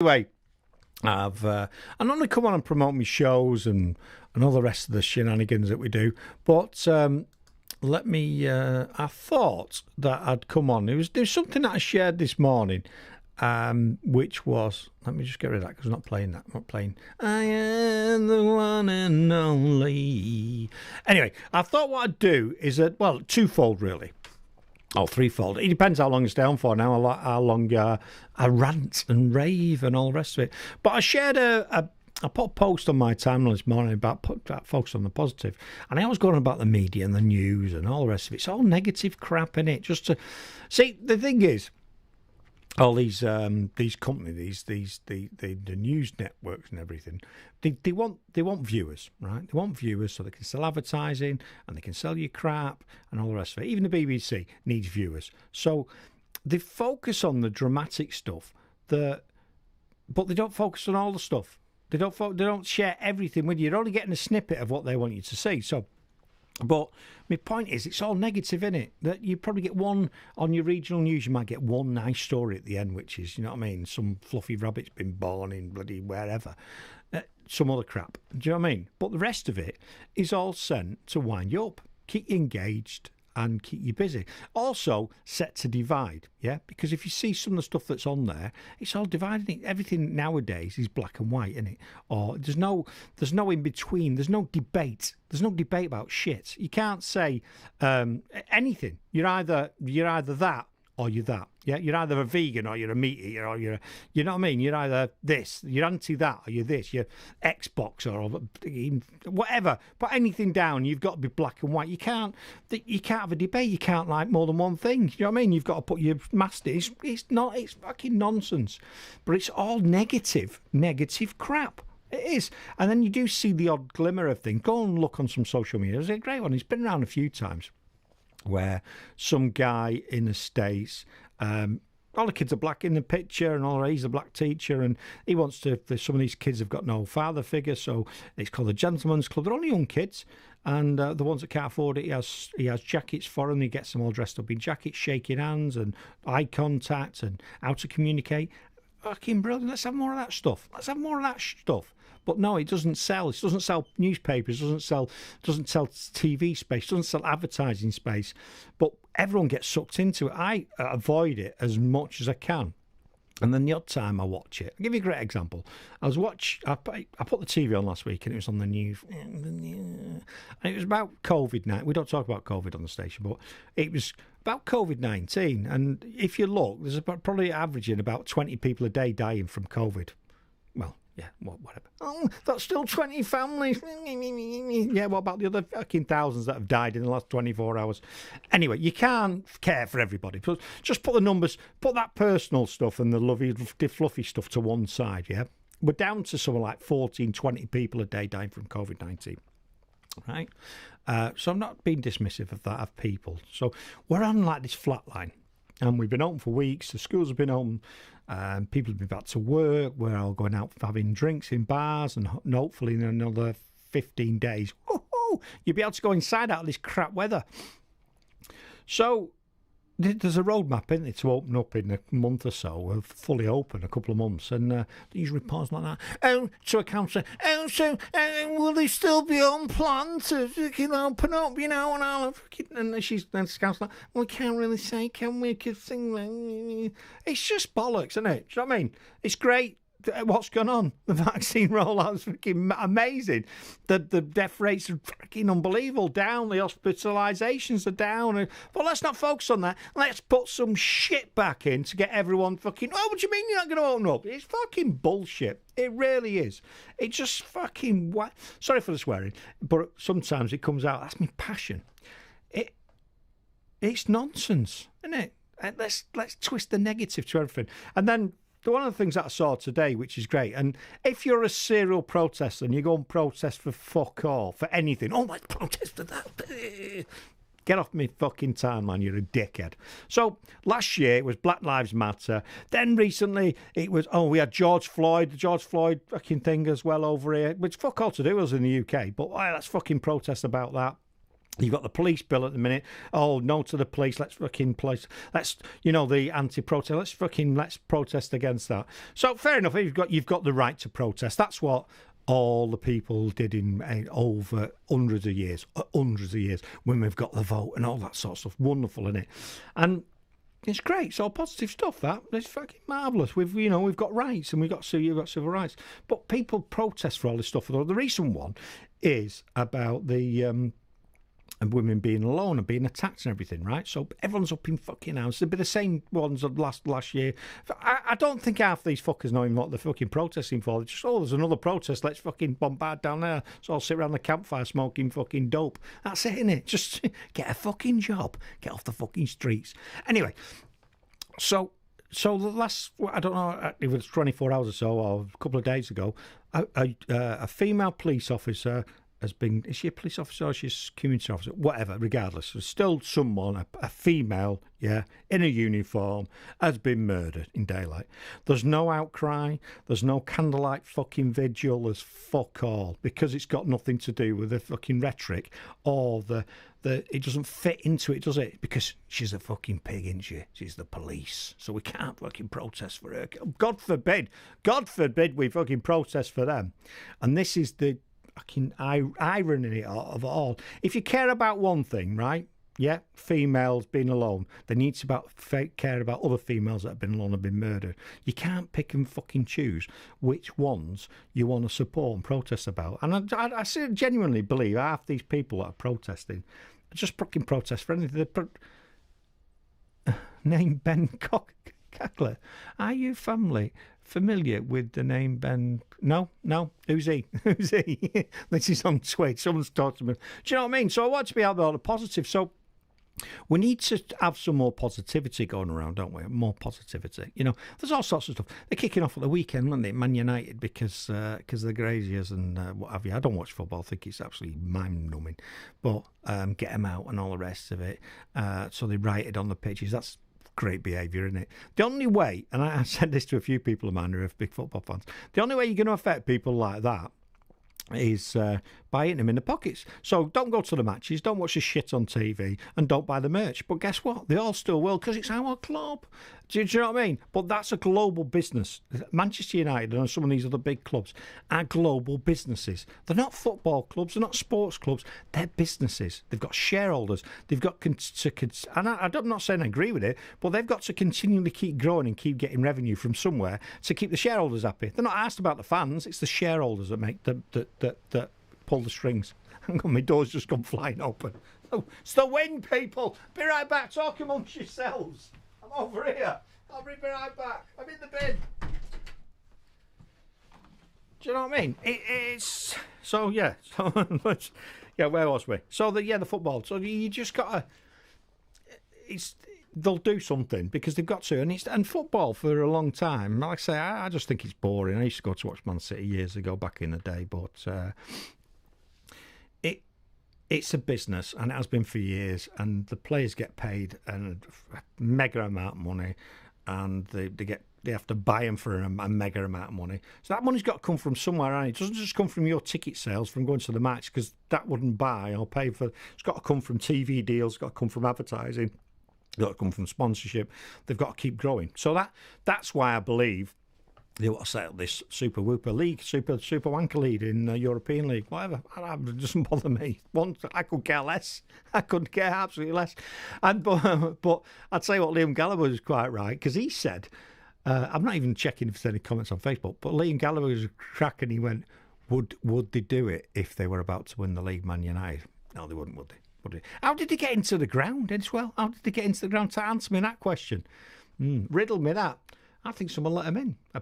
Anyway, I'm only come on and promote my shows and all the rest of the shenanigans that we do. But I thought that I'd come on. There's something that I shared this morning, which was, let me just get rid of that because I'm not playing that. I'm not playing I am the one and only. Anyway, I thought what I'd do is twofold really. Oh, threefold. It depends how long it's down for now, how long I rant and rave and all the rest of it. But I shared I put a post on my timeline this morning about focus on the positive. And I was going about the media and the news and all the rest of it. It's all negative crap, innit? Just to see, the thing is, all these companies, the news networks and everything, they want viewers, right? They want viewers so they can sell advertising and they can sell you crap and all the rest of it. Even the BBC needs viewers, so they focus on the dramatic stuff, but they don't focus on all the stuff. They don't share everything with you. You're only getting a snippet of what they want you to see. So. But my point is, it's all negative, innit? That you probably get one on your regional news. You might get one nice story at the end, which is, you know what I mean? Some fluffy rabbit's been born in bloody wherever. Some other crap. Do you know what I mean? But the rest of it is all sent to wind you up, keep you engaged, and keep you busy. Also, set to divide, yeah? Because if you see some of the stuff that's on there, it's all dividing. Everything nowadays is black and white, isn't it? Or there's no in between. There's no debate. There's no debate about shit. You can't say anything. You're either that or you're that. Yeah, you're either a vegan or you're a meat eater or you know what I mean? You're either this, you're anti that, or you're this, you're Xbox or whatever. Put anything down, you've got to be black and white. You can't have a debate. You can't like more than one thing. You know what I mean? You've got to put your master. It's fucking nonsense. But it's all negative crap. It is. And then you do see the odd glimmer of things. Go and look on some social media. There's a great one. He's been around a few times where some guy in the States, all the kids are black in the picture and he's a black teacher and he wants to, some of these kids have got no father figure, so it's called the Gentleman's Club. They're only young kids, and the ones that can't afford it, he has jackets for them. He gets them all dressed up in jackets, shaking hands and eye contact and how to communicate. Fucking brilliant. Let's have more of that stuff. But no, it doesn't sell. It doesn't sell newspapers. It doesn't sell TV space. It doesn't sell advertising space. But everyone gets sucked into it. I avoid it as much as I can. And then the odd time I watch it. I'll give you a great example. I put the TV on last week and it was on the news. And it was about COVID-19. We don't talk about COVID on the station, but it was about COVID-19. And if you look, there's probably averaging about 20 people a day dying from COVID. Well, yeah, whatever. Oh, that's still 20 families. Yeah, what about the other fucking thousands that have died in the last 24 hours? Anyway, you can't care for everybody. Just put the numbers, put that personal stuff and the lovey, fluffy stuff to one side, yeah? We're down to something like 14, 20 people a day dying from COVID-19, right? So I'm not being dismissive of that, of people. So we're on like this flat line. And we've been open for weeks. The schools have been open. People have been back to work. We're all going out having drinks in bars. And hopefully in another 15 days, you'll be able to go inside out of this crap weather. So there's a roadmap, isn't there, to open up in a month or so, of fully open, a couple of months. And these reports like that. To a councillor, will they still be on plan to open up, and all and the councillor, we can't really say, can we? It's just bollocks, isn't it? Do you know what I mean? It's great. What's going on? The vaccine rollout is freaking amazing. The death rates are freaking unbelievable. Down. The hospitalisations are down. But let's not focus on that. Let's put some shit back in to get everyone fucking... Oh, what do you mean you're not going to open up? It's fucking bullshit. It really is. It just fucking... Sorry for the swearing, but sometimes it comes out. That's my passion. It's nonsense, isn't it? Let's twist the negative to everything. And then... one of the things that I saw today, which is great, and if you're a serial protester and you go and protest for fuck all, for anything, let's protest for that. Get off me fucking timeline, you're a dickhead. So last year it was Black Lives Matter. Then recently it was, we had the George Floyd fucking thing as well over here, which fuck all to do with us in the UK. But let's fucking protest about that. You've got the police bill at the minute. Oh, no to the police. Let's fucking police. Let's, the anti-protest. Let's protest against that. So fair enough. You've got the right to protest. That's what all the people did in over hundreds of years, when we've got the vote and all that sort of stuff. Wonderful, isn't it? And it's great. It's all positive stuff. That it's fucking marvellous. We've got rights and you've got civil rights. But people protest for all this stuff. The recent one is about the and women being alone and being attacked and everything, right? So everyone's up in fucking house. They'd be the same ones of last year. I don't think half these fuckers know even what they're fucking protesting for. They're just, there's another protest. Let's fucking bombard down there. So I'll sit around the campfire smoking fucking dope. That's it, innit? Just get a fucking job. Get off the fucking streets. Anyway, so the last, I don't know, it was 24 hours or so, or a couple of days ago, a female police officer has been, is she a police officer or she's a community officer? Whatever, regardless. There's still someone, a female, in a uniform, has been murdered in daylight. There's no outcry. There's no candlelight fucking vigil. There's fuck all. Because it's got nothing to do with the fucking rhetoric or it doesn't fit into it, does it? Because she's a fucking pig, isn't she? She's the police. So we can't fucking protest for her. God forbid we fucking protest for them. And this is the fucking irony of it all. If you care about one thing, right? Yeah, females being alone. They need to care about other females that have been alone and been murdered. You can't pick and fucking choose which ones you want to support and protest about. And I genuinely believe half these people that are protesting are just fucking protest for anything. Name Ben Cackler. Are you familiar with the name Ben? No. Who's he? This is on Twitch. Someone's talked to me. Do you know what I mean? So I want to be out there on the positive. So we need to have some more positivity going around, don't we? More positivity. There's all sorts of stuff. They're kicking off at the weekend, aren't they? Man United, because the Graziers and what have you. I don't watch football. I think it's absolutely mind-numbing. But get them out and all the rest of it. So they righted on the pitches. That's great behaviour, isn't it? The only way, and I said this to a few people of mine who are big football fans, the only way you're going to affect people like that is by hitting them in the pockets. So don't go to the matches, don't watch the shit on TV, and don't buy the merch. But guess what? They all still will, because it's our club. Do you know what I mean? But that's a global business. Manchester United and some of these other big clubs are global businesses. They're not football clubs, they're not sports clubs, they're businesses. They've got shareholders. They've got and I'm not saying I agree with it, but they've got to continually keep growing and keep getting revenue from somewhere to keep the shareholders happy. They're not asked about the fans, it's the shareholders that make that pull the strings. Hang on, my door's just gone flying open. Oh, it's the wind, people. Be right back. Talk amongst yourselves. I'm over here. I'll be right back. I'm in the bin. Do you know what I mean? It's so yeah. So yeah, where was we? So the football. So you just gotta. They'll do something because they've got to, and football for a long time. Like I say, I just think it's boring. I used to go to watch Man City years ago, back in the day, but it's a business, and it has been for years. And the players get paid a mega amount of money, and they have to buy them for a mega amount of money. So that money's got to come from somewhere, and it doesn't just come from your ticket sales from going to the match, because that wouldn't buy or pay for. It's got to come from TV deals. It's got to come from advertising. Got to come from sponsorship. They've got to keep growing. So that's why I believe they want to set up this super whooper league, super wanker league in the European League, whatever. It doesn't bother me. I could care less. I couldn't care absolutely less. But I'd say what Liam Gallagher was quite right, because he said, I'm not even checking if there's any comments on Facebook, but Liam Gallagher was cracking. He went, would they do it if they were about to win the league, Man United? No, they wouldn't, would they? How did they get into the ground as well? How did they get into the ground? To answer me that question, riddle me that. I think someone let them in. My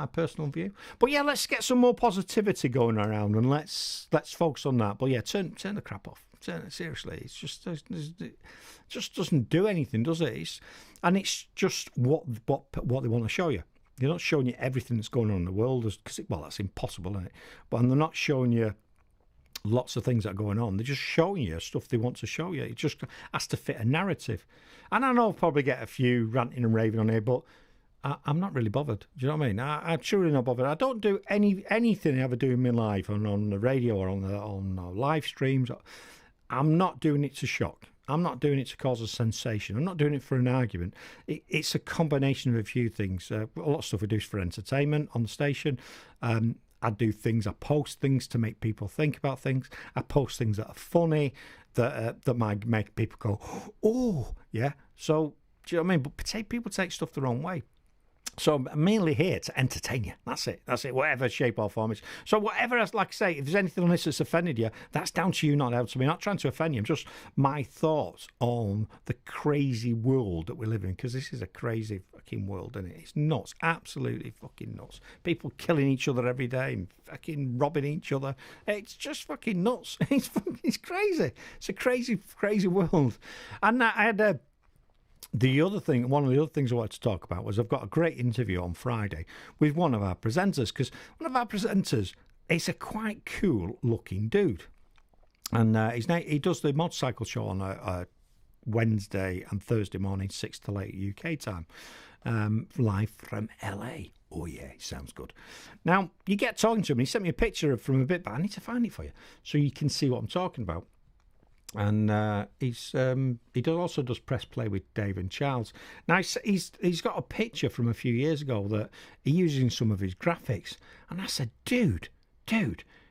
personal view. But yeah, let's get some more positivity going around, and let's focus on that. But yeah, turn the crap off. Seriously, it just doesn't do anything, does it? It's just what they want to show you. They're not showing you everything that's going on in the world, because that's impossible, isn't it? But they're not showing you lots of things that are going on. They're just showing you stuff they want to show you. It just has to fit a narrative. And I know I'll probably get a few ranting and raving on here, but I'm not really bothered. Do you know what I mean? I'm truly not bothered. I don't do anything I ever do in my life on the radio or on live streams. I'm not doing it to shock. I'm not doing it to cause a sensation. I'm not doing it for an argument. It's a combination of a few things. A lot of stuff I do is for entertainment on the station. I do things. I post things to make people think about things. I post things that are funny, that might make people go, oh, yeah. So, do you know what I mean? But people take stuff the wrong way. So I'm mainly here to entertain you. That's it. Whatever shape or form it's. So whatever, like I say, if there's anything on this that's offended you, that's down to you, not down to me. I'm not trying to offend you. I'm just my thoughts on the crazy world that we live in, because this is a crazy fucking world, isn't it? It's nuts. Absolutely fucking nuts. People killing each other every day and fucking robbing each other. It's just fucking nuts. It's crazy. It's a crazy, crazy world. And I had a... one of the other things I wanted to talk about was I've got a great interview on Friday with one of our presenters, because one of our presenters is a quite cool looking dude. And he does the motorcycle show on Wednesday and Thursday morning, 6 to 8 UK time, live from LA. Oh, yeah, it sounds good. Now, you get talking to him, he sent me a picture from a bit, but I need to find it for you so you can see what I'm talking about. And he also does press play with Dave and Charles. Now he's got a picture from a few years ago that he uses in some of his graphics, and I said, dude,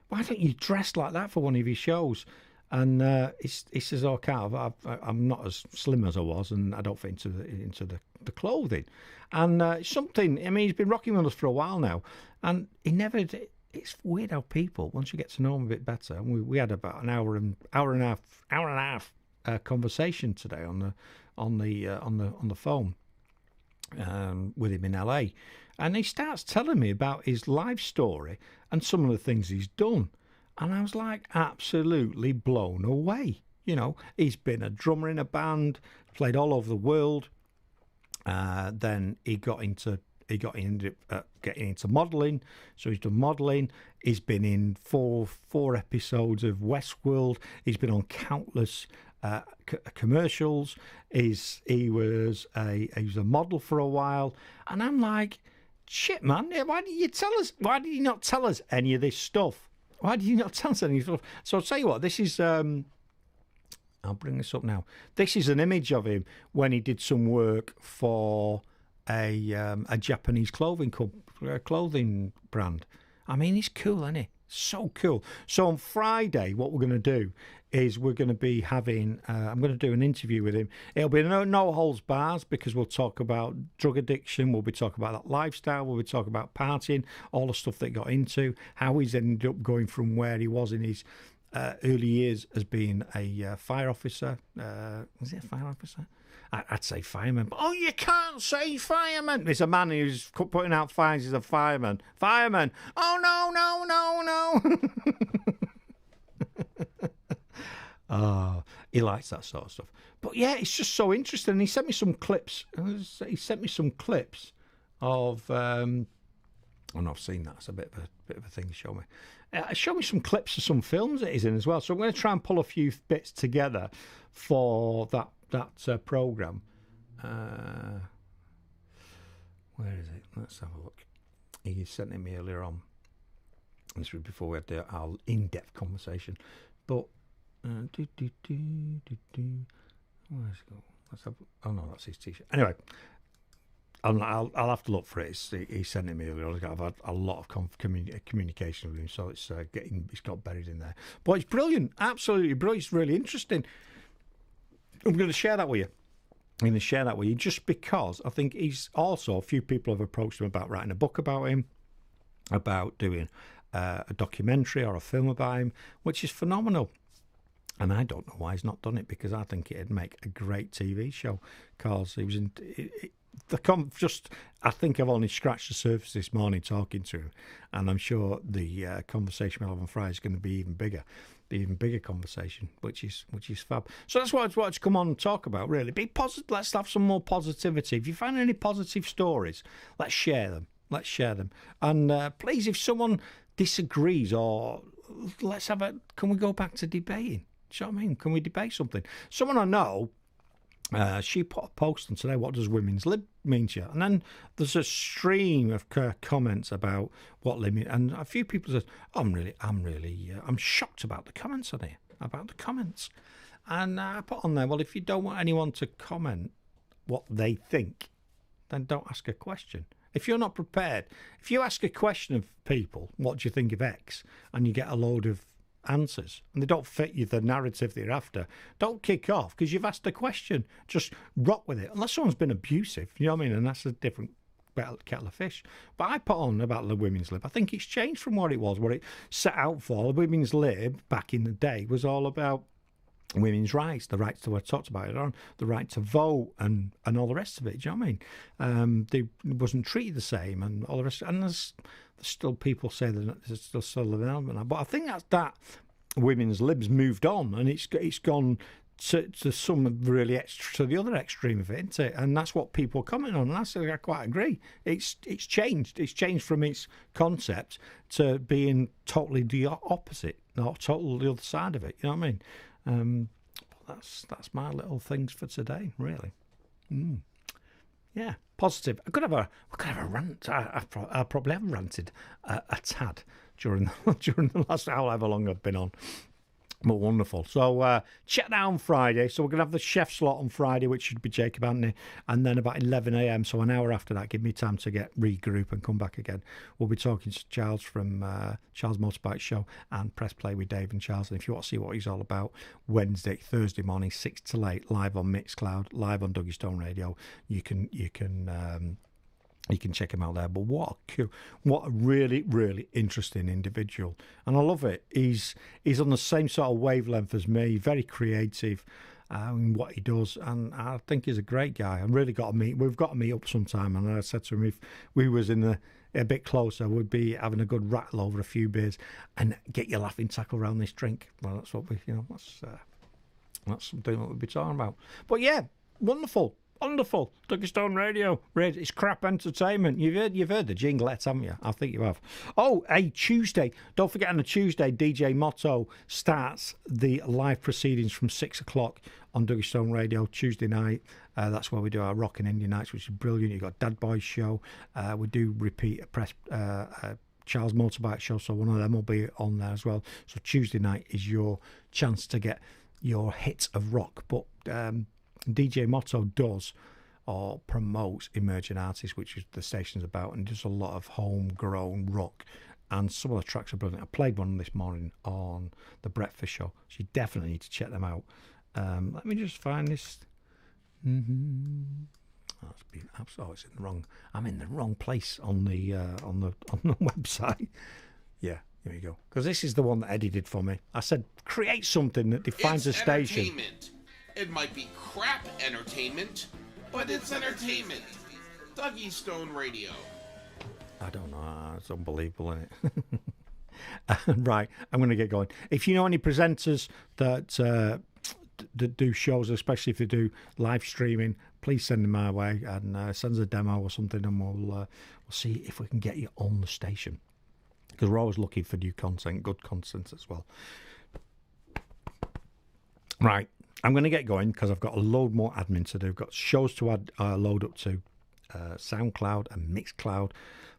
why don't you dress like that for one of your shows? And he says, "Oh, Carl, I'm not as slim as I was, and I don't fit into the clothing." And something. I mean, he's been rocking with us for a while now, and he never did. It's weird how people, once you get to know them a bit better, and we had about an hour and a half conversation today on the phone with him in LA, and he starts telling me about his life story and some of the things he's done, and I was like absolutely blown away. You know, he's been a drummer in a band, played all over the world. Then he ended up getting into modelling, so he's done modelling. He's been in four episodes of Westworld. He's been on countless commercials. He was a model for a while, and I'm like, shit, man, why did you tell us? Why did you not tell us any of this stuff? Why did you not tell us any of this stuff? So I'll tell you what, this is. I'll bring this up now. This is an image of him when he did some work for a Japanese clothing brand. I mean, he's cool, isn't he? So cool. So on Friday, what we're going to do is we're going to be having, I'm going to do an interview with him. It'll be no holds bars, because we'll talk about drug addiction, we'll be talking about that lifestyle, we'll be talking about partying, all the stuff that he got into, how he's ended up going from where he was in his early years as being a fire officer. Was he a fire officer? I'd say fireman. But, oh, you can't say fireman. There's a man who's putting out fires. He's a fireman. Fireman. Oh, no. Oh, he likes that sort of stuff. But, yeah, it's just so interesting. He sent me some clips. Of... and I've seen that. It's a bit of a thing to show me. Show me some clips of some films that he's in as well. So I'm going to try and pull a few bits together for that program. Where is it? Let's have a look. He sent it me earlier on. This was before we had our in-depth conversation. But where's it go? Let's have. Oh no, that's his t-shirt. Anyway. I'll have to look for it. He sent it me earlier. I've had a lot of communication with him, so it's got buried in there. But it's brilliant, absolutely brilliant. It's really interesting. I'm going to share that with you. Just because I think he's also, a few people have approached him about writing a book about him, about doing a documentary or a film about him, which is phenomenal. And I don't know why he's not done it, because I think it'd make a great TV show. Because he was in. I think I've only scratched the surface this morning talking to him, and I'm sure the conversation we'll have on Friday is going to be even bigger conversation, which is fab. So that's what I wanted to come on and talk about. Really, be positive. Let's have some more positivity. If you find any positive stories, let's share them. And please, if someone disagrees, or can we go back to debating? Do you know what I mean? Can we debate something? Someone I know. She put a post on today, what does women's lib mean to you? And then there's a stream of comments about what lib means. And a few people said, I'm shocked about the comments on here. about the comments. And I put on there, well, if you don't want anyone to comment what they think, then don't ask a question. If you're not prepared, if you ask a question of people, what do you think of X, and you get a load of answers and they don't fit you the narrative that you're after, don't kick off because you've asked a question. Just rock with it, unless someone's been abusive, you know what I mean? And that's a different kettle of fish. But I put on about the women's lib. I think it's changed from what it was, what it set out for. The women's lib back in the day was all about women's rights, the rights to, I talked about it on, the right to vote and all the rest of it. Do you know what I mean? They wasn't treated the same and all the rest. And there's still people say that there's still an element of that. But I think that women's libs moved on and it's gone to some really to the other extreme of it, isn't it? And that's what people comment on. And I quite agree. It's changed. It's changed from its concept to being totally the opposite, not totally the other side of it. You know what I mean? That's my little things for today, really. Yeah, positive. I could have a rant. I probably have ranted a tad during the last however long I've been on. But wonderful. So check that on Friday. So we're going to have the chef slot on Friday, which should be Jacob Anthony, and then about 11 a.m. So an hour after that, give me time to regroup and come back again. We'll be talking to Charles from Charles Motorbike Show and Press Play with Dave and Charles. And if you want to see what he's all about, Thursday morning, 6 to 8, live on Mixcloud, live on Dougie Stone Radio. You can check him out there. But what a really, really interesting individual. And I love it. He's on the same sort of wavelength as me, very creative in what he does. And I think he's a great guy. We've got to meet up sometime. And I said to him, if we was a bit closer, we'd be having a good rattle over a few beers and get your laughing tackle around this drink. Well, that's what that's something that we'll be talking about. But yeah, wonderful. Wonderful. Dougie Stone Radio. It's crap entertainment. You've heard the jinglets, haven't you? I think you have. Oh, Tuesday. Don't forget on a Tuesday, DJ Motto starts the live proceedings from 6 o'clock on Dougie Stone Radio Tuesday night. That's where we do our Rockin' Indie Nights, which is brilliant. You've got Dad Boys Show. We do repeat a Charles Motorbike Show, so one of them will be on there as well. So Tuesday night is your chance to get your hits of rock. But DJ Motto does or promotes emerging artists, which is the station's about, and does a lot of homegrown rock. And some of the tracks are brilliant. I played one this morning on The Breakfast Show, so you definitely need to check them out. Let me just find this. Oh, it's in the wrong. I'm in the wrong place on the website. Yeah, here we go. Because this is the one that Eddie did for me. I said, create something that defines a station. It might be crap entertainment, but it's entertainment. Dougie Stone Radio. I don't know. It's unbelievable, isn't it? Right, I'm going to get going. If you know any presenters that do shows, especially if they do live streaming, please send them my way and send us a demo or something, and we'll see if we can get you on the station. Because we're always looking for new content, good content as well. Right. I'm going to get going because I've got a load more admin to do. I've got shows to load up to SoundCloud and Mixcloud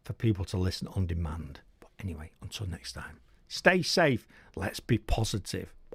for people to listen on demand. But anyway, until next time, stay safe. Let's be positive.